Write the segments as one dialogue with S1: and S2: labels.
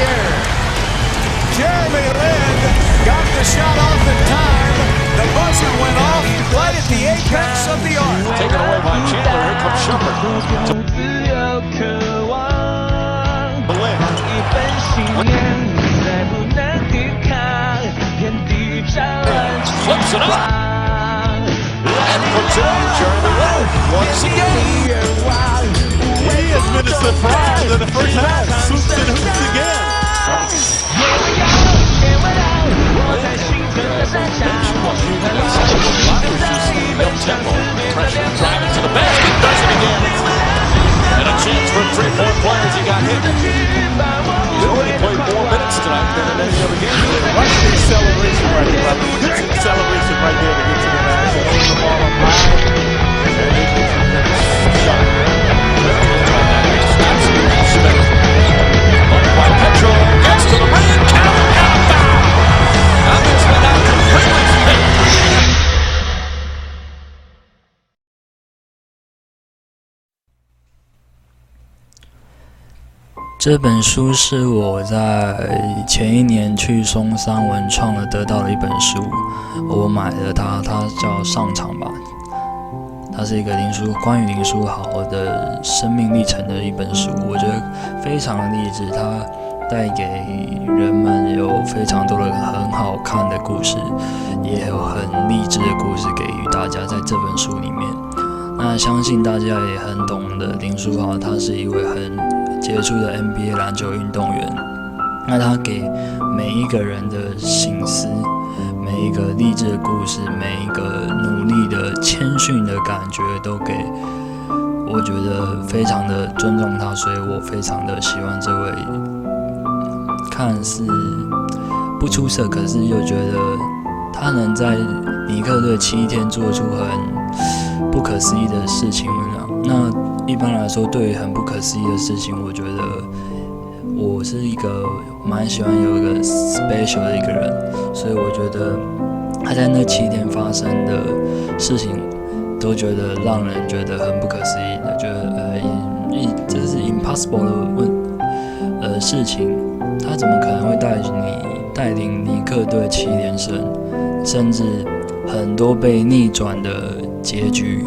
S1: air. Jeremy Lin got the shot off in time. The buzzer went off right at the apex of the arc.
S2: Taken away by Chandler. Here comes Shumpert. Lin. Flips it up. And puts it on Jeremy Lin once again.
S3: He has been a surprise in the first half. Swoops and hoops again.
S2: Tempo. Pressure. Driving to the basket. Does it again. And a chance for 3-4 players. He got hit. He's only played 4 minutes tonight than in any other game.
S3: Watch the acceleration right here. It's an acceleration right there to get to the basket. Hold the ball up high. And then they get some shot.
S2: Absolutely Smith. Up by Petro. Gets to the rim. Count and a foul. And this went out completely spent.
S4: 这本书是我在前一年去松山文创的得到的一本书，我买了它叫上场吧，它是一个关于林书豪的生命历程的一本书，我觉得非常的励志，它带给人们有非常多的很好看的故事，也有很励志的故事给予大家在这本书里面。那相信大家也很懂的，林书豪他是一位很杰出的 NBA 篮球运动员，那他给每一个人的心思，每一个励志的故事，每一个努力的谦逊的感觉，都给我觉得非常的尊重他，所以我非常的喜欢这位看似不出色，可是又觉得他能在尼克队7天做出很不可思议的事情。那一般来说，对于很不可思议的事情，我觉得我是一个蛮喜欢有一个 special 的一个人，所以我觉得他在那7天发生的事情，都觉得让人觉得很不可思议的，觉得这是 impossible 的事情，他怎么可能会带领尼克队7连胜，甚至很多被逆转的结局，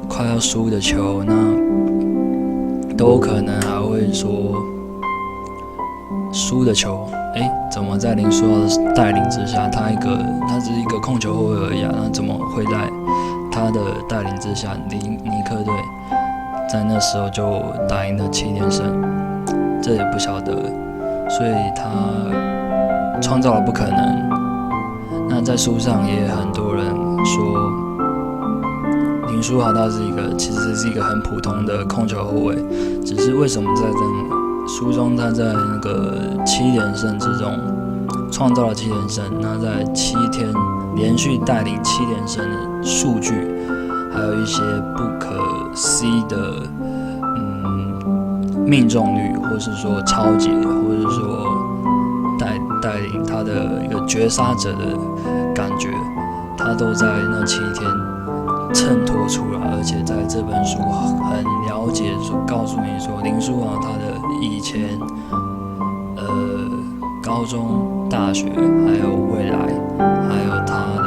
S4: 快要输的球，那都可能还会说输的球，怎么在林书豪的带领之下，他只是一个控球后卫而已啊，那怎么会在他的带领之下，尼克队在那时候就打赢了7连胜？这也不晓得，所以他创造了不可能。那在书上也很多人说，林书豪他其实是一个很普通的控球后卫，只是为什么在书中他在那个7连胜之中创造了7连胜，那在7天连续带领7连胜的数据，还有一些不可思议的命中率，或是说超解，或是说带领他的一个绝杀者的感觉，他都在那7天衬托出来，而且在这本书很了解，告诉你说林书豪他的以前、高中、大学，还有未来，还有他的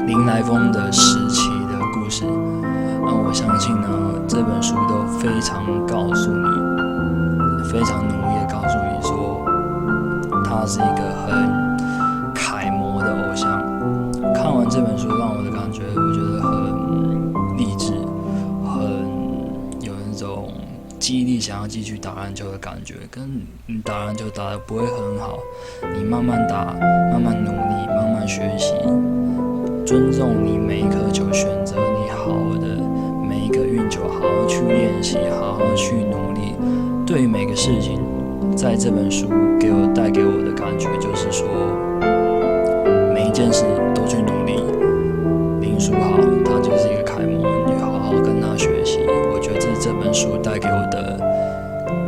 S4: 林来疯的时期的故事。那我相信呢，这本书都非常告诉你，非常努力的告诉你说，他是一个很楷模的偶像。看完这本书，让我的感觉，我觉得很励志，很有那种激励想要继续打篮球的感觉。跟你打篮球打得不会很好，你慢慢打，慢慢努力，慢慢学习，尊重你每一颗球，选择你好的每一个运球，好好去练习，好好去努力。对于每个事情，在这本书带给我的感觉就是说，每一件事都去努力。林书豪他就是一个楷模，你好好跟他学习。我觉得这是这本书带给我的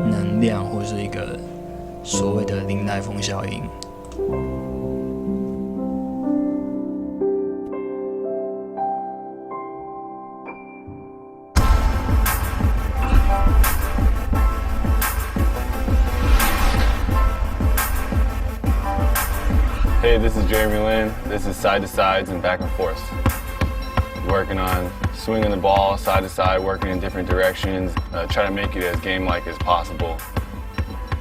S4: 能量，或是一个所谓的林来疯效应。
S5: Hey, this is Jeremy Lin. This is side to sides and back and forth. Working on swinging the ball side to side, working in different directions, try to make it as game-like as possible.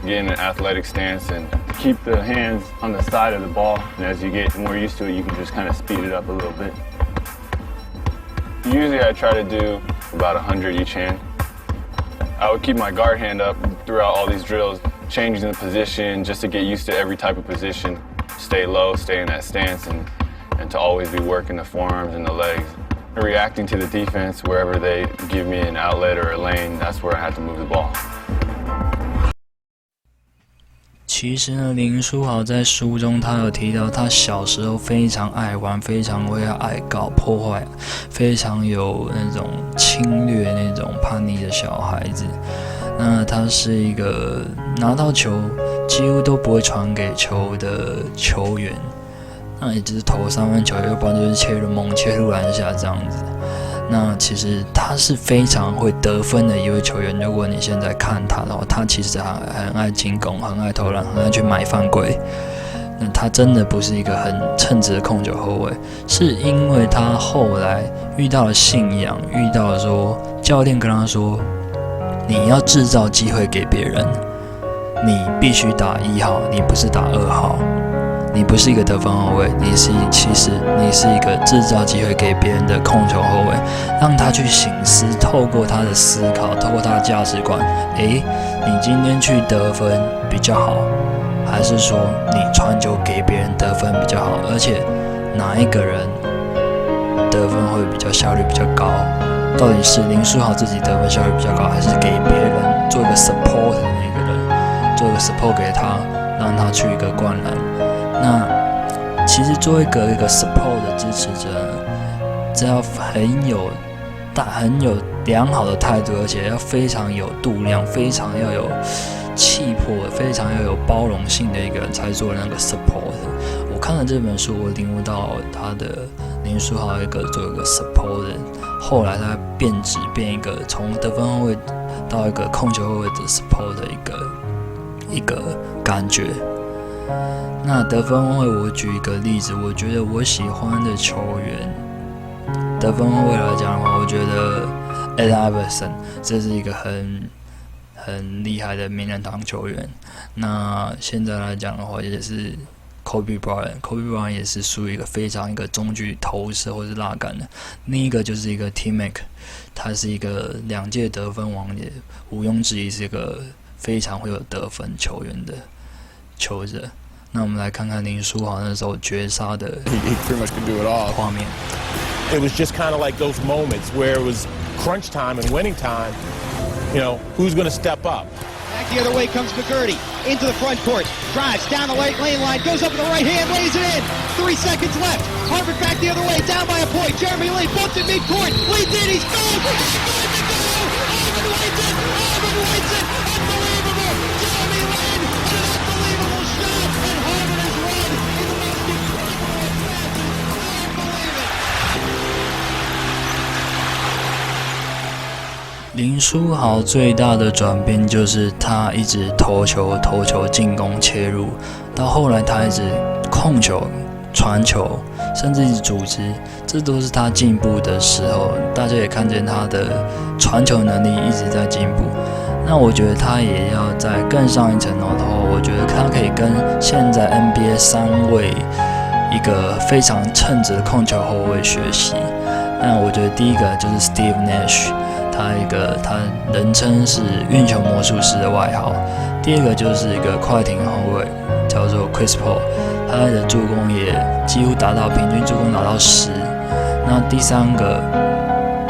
S5: Get in an athletic stance and keep the hands on the side of the ball. And as you get more used to it, you can just kind of speed it up a little bit. Usually I try to do about 100 each hand. I would keep my guard hand up throughout all these drills, changing the position just to get used to every type of position. Stay low, stay in that stance, and to always be working the forearms and the legs. Reacting to the defense wherever they give me an outlet or a lane, that's where I have to move the ball.
S4: 其实呢，林书豪在书中他有提到，他小时候非常爱玩，非常会爱搞破坏，非常有那种侵略、那种叛逆的小孩子。那他是一个拿到球几乎都不会传给球的球员，那也就是投三分球，要不然就是猛切入篮下这样子。那其实他是非常会得分的一位球员。如果你现在看他的话，他其实很爱进攻，很爱投篮，很爱去买犯规。那他真的不是一个很称职的控球后卫，是因为他后来遇到了信仰，遇到了说教练跟他说，你要制造机会给别人，你必须打1号，你不是打2号。你不是一个得分后卫，其实你是一个制造机会给别人的控球后卫，让他去省思，透过他的思考，透过他的价值观，你今天去得分比较好，还是说你传球给别人得分比较好？而且哪一个人得分会比较效率比较高？到底是林书豪自己得分效率比较高，还是给别人做一个 support 的那个人，做一个 support 给他，让他去一个灌篮？那其实做一个 support 的支持者，只要很有良好的态度，而且要非常有度量，非常要有气魄，非常要有包容性的一个人才做那个 support。我看了这本书，我领悟到他的林书豪做一个 support 的，后来他变一个从得分后卫到一个控球后卫的 support 的一个感觉。那得分后卫，我举一个例子，我觉得我喜欢的球员，得分后卫来讲的话，我觉得 Allen Iverson 这是一个很厉害的名人堂球员。那现在来讲的话，也是 Kobe Bryant 也是属于一个非常一个中距投射或是拉杆的。另一个就是一个 T-Mac， 他是一个2届得分王，也毋庸置疑是一个非常会有得分球员的球者。那我们来看看林书豪那时候绝杀的画面。
S3: It was just kind of like those moments where it was crunch time and winning time. You know, who's going to step up?
S6: Back the other way comes McGurdy into the front court, drives down the right lane line, goes up with the right hand, lays it in. 3 seconds left. Harvard back the other way, down by a point. Jeremy Lin bumped at midcourt, leads in, he's gone. Harvard wins it. Unbelievable. Jeremy Lin, an unbelievable shot, and Harvard has won in the most incredible fashion. Unbelieve it.
S4: 林书豪最大的转变就是他一直投球进攻切入，到后来他一直控球、传球，甚至一直组织，这都是他进步的时候。大家也看见他的传球能力一直在进步。那我觉得他也要再更上一层楼的话，我觉得他可以跟现在 NBA 3位一个非常称职的控球后卫学习。那我觉得第一个就是 Steve Nash。他人称是运球魔术师的外号。第二个就是一个快艇后卫，叫做 Chris Paul， 他的助攻也几乎平均助攻达到10。那第三个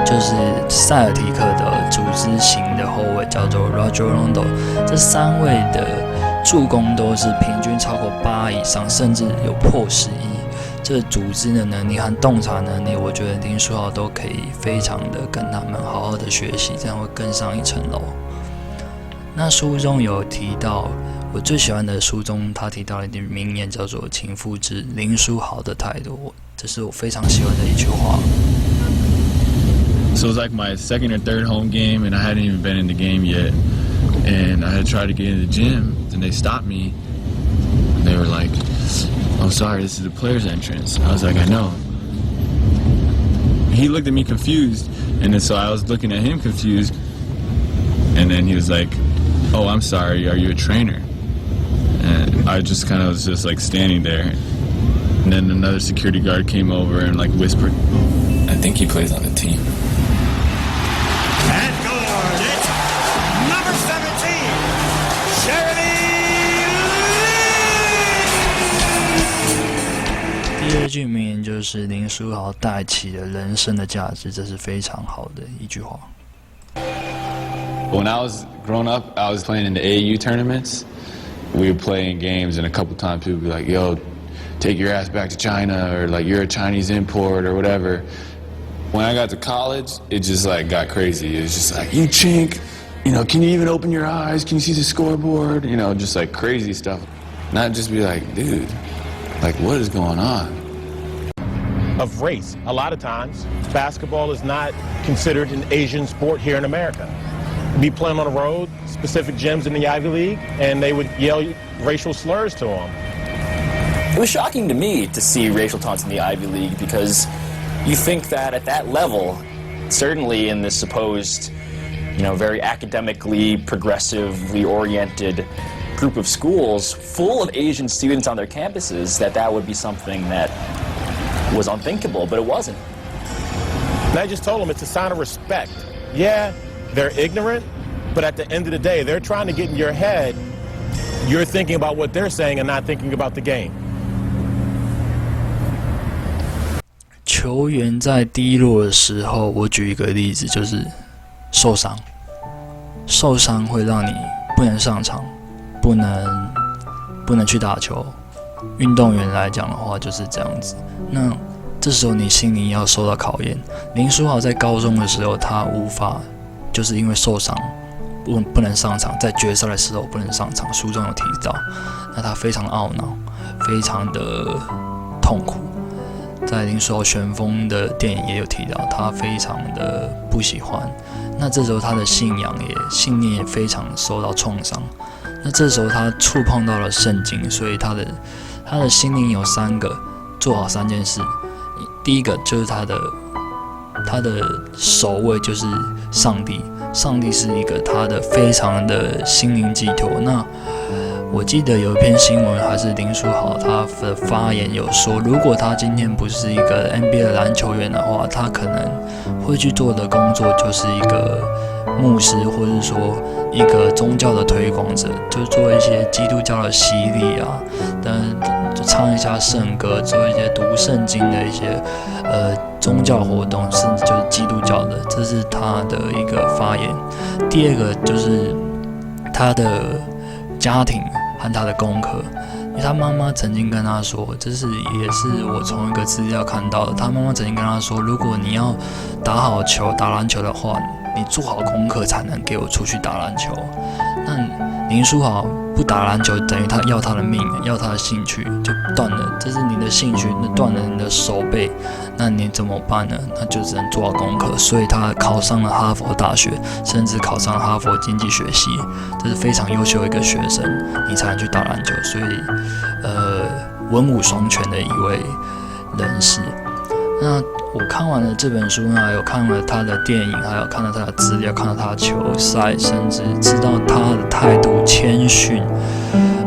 S4: 就是塞尔提克的组织型的后卫，叫做 Roger Rondo。这3位的助攻都是平均超过8以上，甚至有破11。这组织的能力和洞察能力，我觉得林书豪都可以非常的跟他们好好的学习，这样会更上一层楼。那书中有提到，我最喜欢的书中他提到了一句名言，叫做"请复制林书豪的态度"，这是我非常喜欢的一句话。
S5: So it was like my second or third home game, and I hadn't even been in the game yet. And I had tried to get in the gym, and they stopped me. They they were like, "Oh, sorry, this is the player's entrance." I was like, "I know." He looked at me confused, and then so I was looking at him confused, and then he was like, "Oh, I'm sorry, are you a trainer?" And I just kind of was just like standing there, and then another security guard came over and like whispered, "I think he plays on the team."
S1: And guard, it's number 17, Jeremy Lin.
S4: 第二句名言就是林书豪带起了人生的价值，这是非常好的一句话。
S5: When I was growing up, I was playing in the AAU tournaments. We would play in games, and a couple times people would be like, "Yo, take your ass back to China," or like, "You're a Chinese import," or whatever. When I got to college, it just like got crazy. It was just like, "You chink, can you even open your eyes? Can you see the scoreboard?" Just like crazy stuff. Not just be like, "Dude, like what is going on?"
S3: Of race. A lot of times, basketball is not considered an Asian sport here in America. Be playing on the road, specific gyms in the Ivy League, and they would yell racial slurs to them.
S7: It was shocking to me to see racial taunts in the Ivy League because you think that at that level, certainly in this supposed, very academically, progressively oriented group of schools full of Asian students on their campuses, that would be something that was unthinkable, but it wasn't.
S3: And I just told them it's a sign of respect. Yeah, they're ignorant, but at the end of the day, they're trying to get in your head. You're thinking about what they're saying and not thinking about the game.
S4: 球员在低落的时候，我举一个例子，就是受伤。受伤会让你不能上场，不能去打球。运动员来讲的话就是这样子。那这时候你心里要受到考验。林书豪在高中的时候，他无法，就是因为受伤不能上场，在决赛的时候不能上场。书中有提到，那他非常的懊恼，非常的痛苦。在林书豪旋风的电影也有提到，他非常的不喜欢。那这时候他的信念也非常受到创伤。那这时候他触碰到了圣经，所以他的心灵有做好3件事。第一个就是他的首位就是上帝，上帝是一个他的非常的心灵寄托。那我记得有一篇新闻，还是林书豪他的发言有说，如果他今天不是一个 NBA 的篮球员的话，他可能会去做的工作就是一个牧师，或者说一个宗教的推广者，就做一些基督教的洗礼啊，就唱一下圣歌，做一些读圣经的一些宗教活动，甚至就是基督教的，这是他的一个发言。第二个就是他的家庭和他的功课，因为他妈妈曾经跟他说，也是我从一个资料看到的，他妈妈曾经跟他说，如果你要打篮球的话，你做好功课才能给我出去打篮球。那林书豪不打篮球，等于他要他的命，要他的兴趣就断了，这是你的兴趣，那断了你的手背，那你怎么办呢？那就只能做好功课。所以他考上了哈佛大学，甚至考上了哈佛经济学系，这是非常优秀的一个学生，你才能去打篮球。所以，文武双全的一位人士。那我看完了这本书呢，还有看了他的电影，还有看到他的资料，看到他的球赛，甚至知道他的态度谦逊。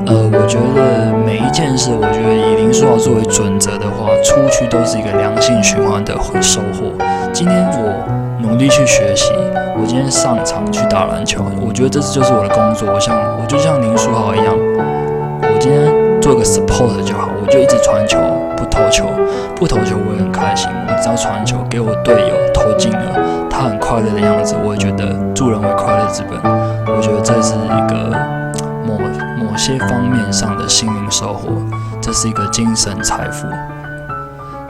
S4: 我觉得每一件事，我觉得以林书豪作为准则的话，出去都是一个良性循环的收获。今天我努力去学习，我今天上场去打篮球，我觉得这就是我的工作。我就像林书豪一样，我今天做个 support 就好，我就一直传球，不投球我也很开心。我只要传球给我队友投进了，他很快乐的样子，我也觉得助人为快乐之本。我觉得这是一个某些方面上的心灵收获，这是一个精神财富。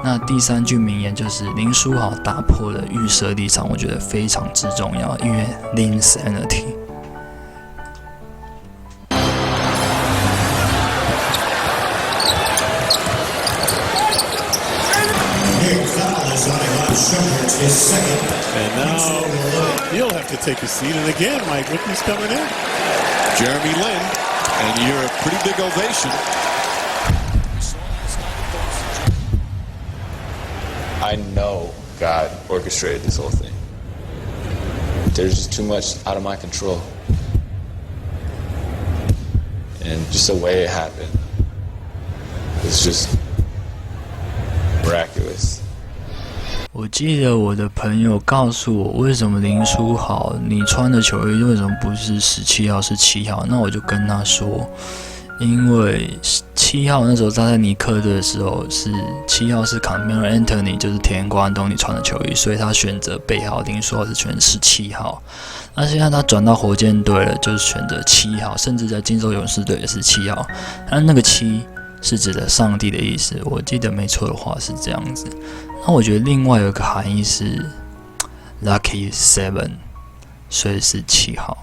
S4: 那第3句名言就是林书豪打破了预设立场，我觉得非常之重要，因为 Linsanity。And
S8: now you'll have to take a seat. And again, Mike, look who's coming in. Jeremy Lin. And you're a pretty big ovation
S9: I know God orchestrated this whole thing. There's just too much out of my control. And just the way it happened was just miraculous.
S4: 我记得我的朋友告诉我，为什么林书豪你穿的球衣为什么不是17号是7号？那我就跟他说，因为7号那时候他在尼克队的时候是7号是 Carmelo Anthony， 就是田瓜安东尼穿的球衣，所以他选择背号，林书豪是选17号。那现在他转到火箭队了，就是选择7号，甚至在金州勇士队也是7号。但那个7是指的上帝的意思，我记得没错的话是这样子。那我觉得另外有一个含义是 Lucky 7， 所以是7号。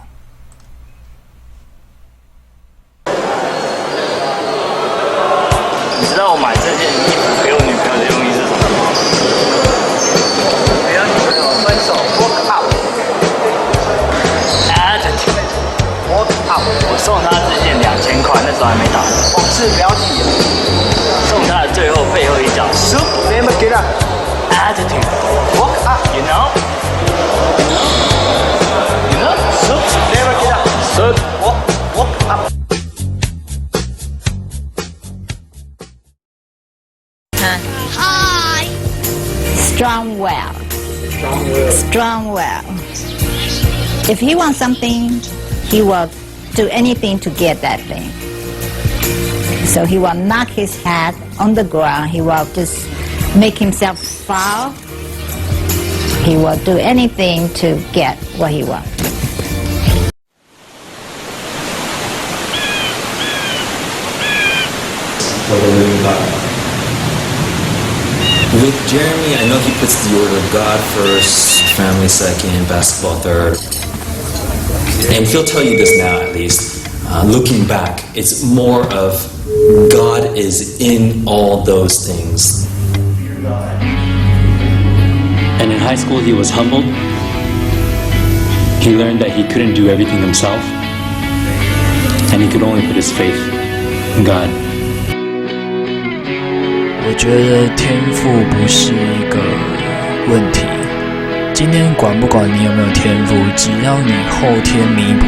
S10: 你知道我买这件衣服给我女朋友的用意是什么吗？没有女朋友分手 ，walk out，attitude，walk out。我送她这件2000块，那时候还没打，往事不要记了。送她的最后背后一脚 ，soup never get up，attitude，walk up，you know，you know，soup never get up，soup walk up。Hi.
S11: Strong well. Strong well. If he wants something, he will do anything to get that thing. So he will knock his head on the ground. He will just make himself fall. He will do anything to get what he wants.
S12: With Jeremy, I know he puts the order of God first, family second, basketball third. And he'll tell you this now, at least. Looking back, it's more of God is in all those things.
S13: And in high school, he was humbled. He learned that he couldn't do everything himself. And he could only put his faith in God.
S4: 我觉得天赋不是一个问题。今天管不管你有没有天赋，只要你后天弥补，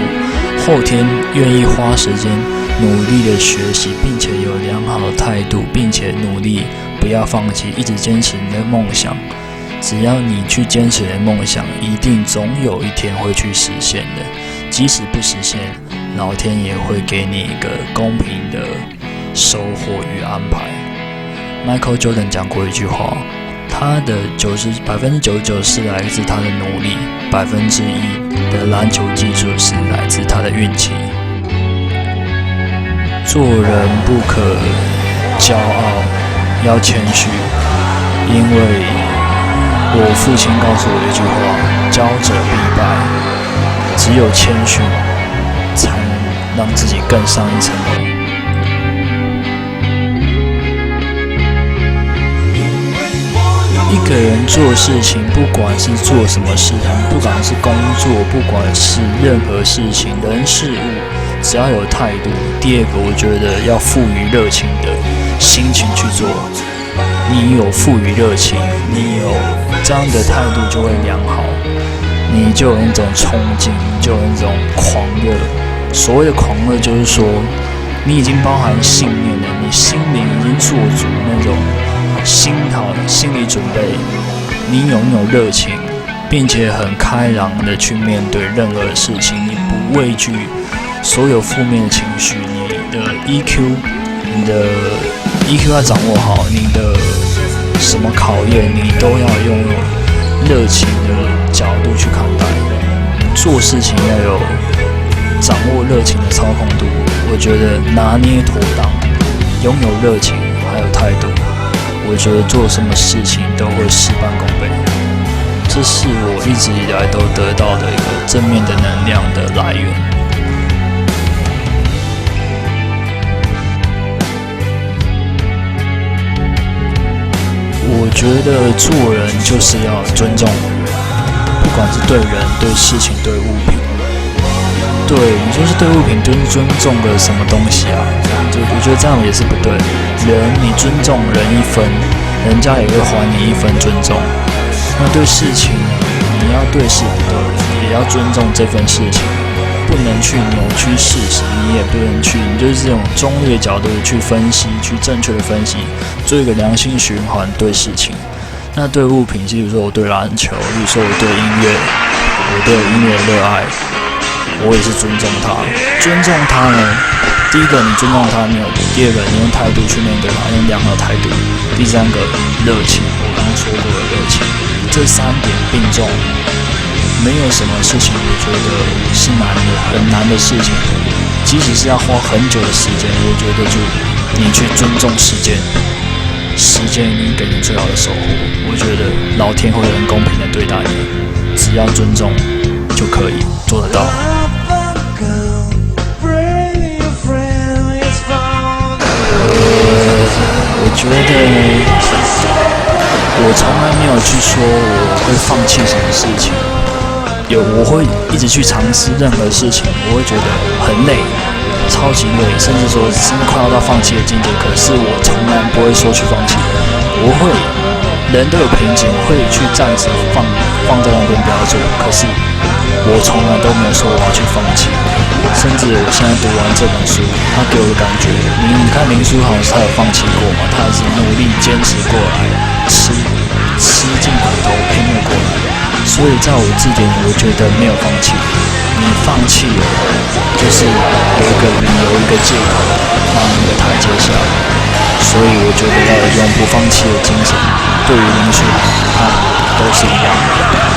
S4: 后天愿意花时间努力的学习，并且有良好的态度，并且努力不要放弃，一直坚持你的梦想。只要你去坚持你的梦想，一定总有一天会去实现的。即使不实现，老天也会给你一个公平的收获与安排。Michael Jordan 讲过一句话，他的99%是来自他的努力，1%的篮球技术是来自他的运气。做人不可骄傲，要谦虚，因为我父亲告诉我一句话：骄者必败。只有谦虚，才能让自己更上一层楼。一个人做事情，不管是做什么事情，不管是工作，不管是任何事情、人事物，只要有态度。第二个，我觉得要赋予热情的心情去做。你有赋予热情，你有这样的态度就会良好，你就有那种冲劲，你就有那种狂热。所谓的狂热，就是说你已经包含信念了，你心灵已经做足那种心理准备，你拥有热情，并且很开朗的去面对任何事情，你不畏惧所有负面的情绪，你的 EQ 要掌握好，你的什么考验你都要用热情的角度去看待，做事情要有掌握热情的操控度，我觉得拿捏妥当，拥有热情还有态度，我觉得做什么事情都会事半功倍。这是我一直以来都得到的一个正面的能量的来源。我觉得做人就是要尊重，不管是对人、对事情、对物品。对，你就是对物品尊重个什么东西啊？我觉得这样也是不对。人，你尊重人一分，人家也会还你一份尊重。那对事情呢，你要对事不对人，也要尊重这份事情，不能去扭曲事实，你也不能去，你就是这种中立的角度去分析，去正确的分析，做一个良性循环对事情。那对物品，比如说我对篮球，比如说我对音乐，我对音乐热爱，我也是尊重它。尊重它呢，第一个你尊重它没有错，第二个你用态度去面对它，用良好的态度。第三个热情，我刚刚说过的热情，这3点并重。没有什么事情我觉得是难的，很难的事情，即使是要花很久的时间，我觉得就你去尊重时间，时间一定给你最好的守护。我觉得老天会很公平的对待你，只要尊重就可以做得到。我觉得我从来没有去说我会放弃什么事情。我会一直去尝试任何事情，我会觉得很累，超级累，甚至快要到放弃的境界。可是我从来不会说去放弃，我会，人都有瓶颈，我会去暂时放在那边不要做。可是我从来都没有说我要去放弃，甚至我现在读完这本书，他给我的感觉，你看林书豪他有放弃过吗？他还是努力坚持过来，吃尽苦头拼了过来。所以在我字典里，我觉得没有放弃。你放弃了，就是有一个理由、一个借口，让一个台阶下。所以我觉得要有永不放弃的精神，对于林书豪都是一样的。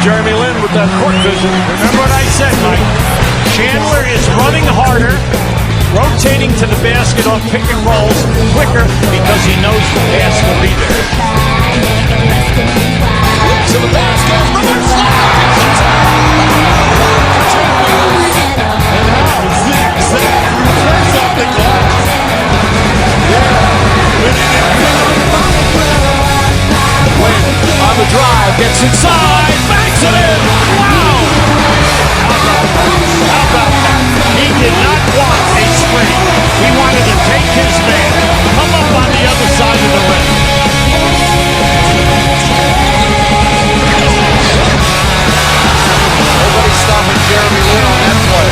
S1: Jeremy Lin with that court vision. Remember what I said, Mike? Chandler is running harder, rotating to the basket on pick and rolls quicker because he knows the pass will be there. To the basket, reverse on the drive, gets inside, banks it in! Wow! How about that? He did not want a screen. He wanted to take his man, come up on the other side of the rim. Nobody stopping Jeremy Lin on that play.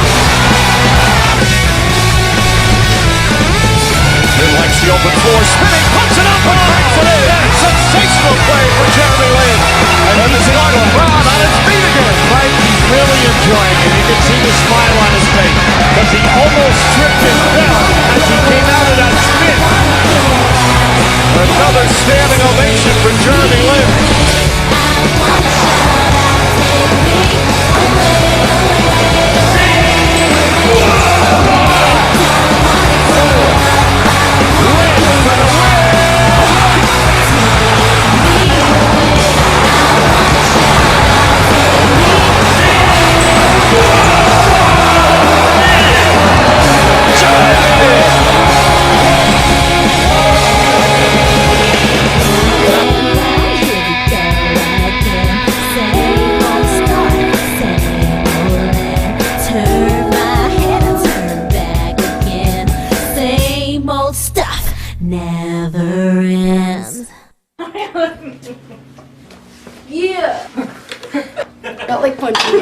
S1: Lin likes the open floor, spinning, puts it up and banks it in! Sensational play for Jeremy Lin. And he's got Brown on his feet again. Right, he's really enjoying it. You can see the smile on his face because he almost tripped and fell as he came out of that spin. Another standing ovation for Jeremy Lin.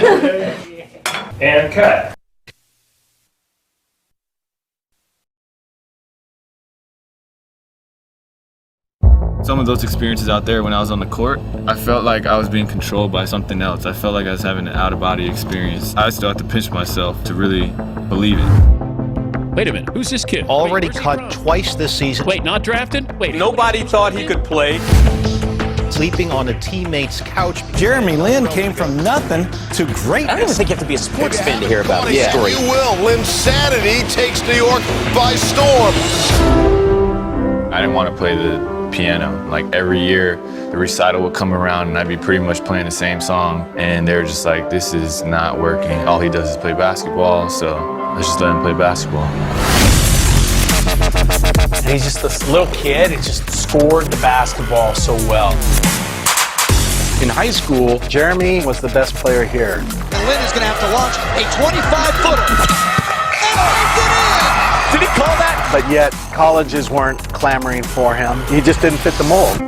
S14: And cut.
S5: Some of those experiences out there when I was on the court, I felt like I was being controlled by something else. I felt like I was having an out-of-body experience. I still have to pinch myself to really believe it.
S14: Wait a minute, who's this kid?
S15: Already cut twice this season.
S14: Wait, not drafted? Wait.
S16: Nobody thought he could play.
S15: Sleeping on a teammate's couch.
S17: Jeremy Lin came from nothing to greatness.
S7: I don't even think you have to be a sports fan to hear about this story.
S1: You will. Linsanity takes New York by storm.
S5: I didn't want to play the piano. Like every year, the recital would come around and I'd be pretty much playing the same song. And they were just like, this is not working. All he does is play basketball, so let's just let him play basketball.
S17: And he's just this little kid who just scored the basketball so well. In high school, Jeremy was the best player here.
S6: And Lin is going to have to launch a 25-footer.
S17: Did he call that? But yet, colleges weren't clamoring for him. He just didn't fit the mold.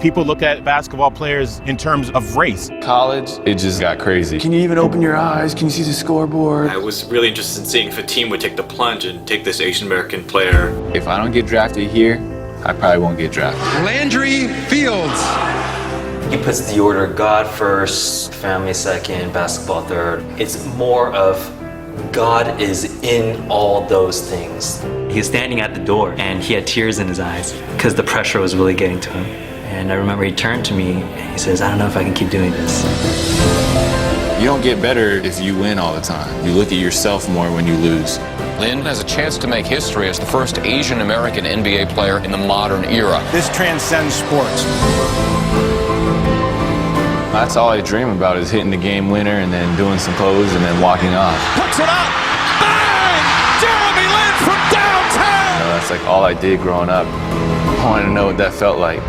S3: People look at basketball players in terms of race.
S5: College, it just got crazy. Can you even open your eyes? Can you see the scoreboard?
S18: I was really interested in seeing if a team would take the plunge and take this Asian American player.
S5: If I don't get drafted here, I probably won't get drafted.
S19: Landry Fields.
S12: He puts the order God first, family second, basketball third. It's more of God is in all those things.
S20: He was standing at the door and he had tears in his eyes because the pressure was really getting to him. And I remember he turned to me and he says, I don't know if I can keep doing this.
S5: You don't get better if you win all the time. You look at yourself more when you lose.
S21: Lin has a chance to make history as the first Asian American NBA player in the modern era.
S17: This transcends sports.
S5: That's all I dream about is hitting the game winner and then doing some pose and then walking off.
S1: Puts it up. Bang! Jeremy Lin from downtown.
S5: You know, that's like all I did growing up. I wanted to know what that felt like.